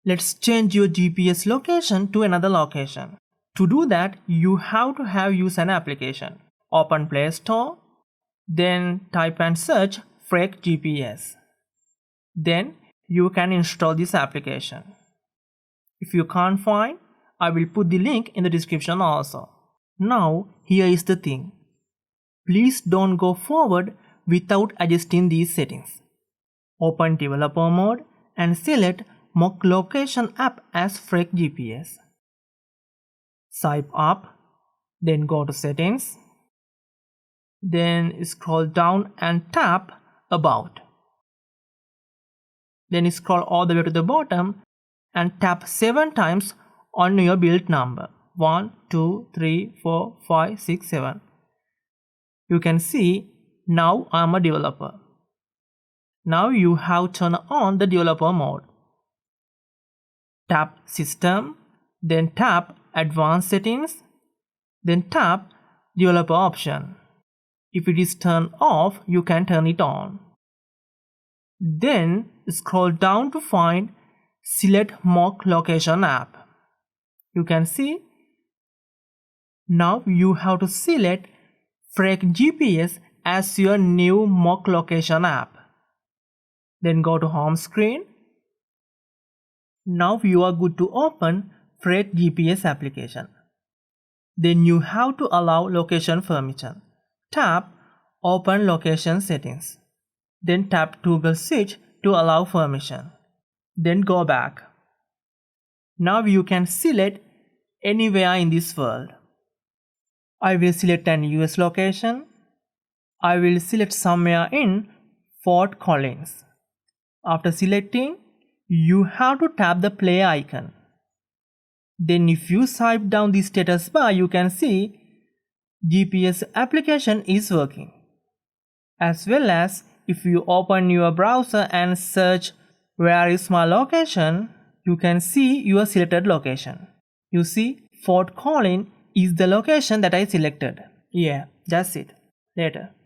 Let's change your GPS location to another location. To do that, you have to have used an application. Open Play Store, then type and search Freq GPS. Then you can install this application. If you can't find, I will put the link in the description also. Now, here is the thing. Please don't go forward without adjusting these settings. Open Developer Mode and select Mock Location App as Freq GPS. Swipe up, then go to Settings. Then scroll down and tap About. Then scroll all the way to the bottom and tap 7 times on your build number. 1, 2, 3, 4, 5, 6, 7. You can see now I am a developer. Now you have turned on the developer mode. Tap System, then tap Advanced Settings, then tap Developer option. If it is turned off, you can turn it on. Then scroll down to find Select Mock Location App. You can see now you have to select Freq GPS as your new mock location app. Then go to home screen. Now you are good to open Freq GPS application. Then you have to allow location permission. Tap Open Location Settings. Then tap Toggle Switch to allow permission. Then go back. Now you can select anywhere in this world. I will select an US location. I will select somewhere in Fort Collins. After selecting, you have to tap the play icon. Then if you swipe down the status bar, you can see GPS application is working. As well as if you open your browser and search where is my location, you can see your selected location. You see Fort Collins is the location that I selected. Yeah, that's it. Later.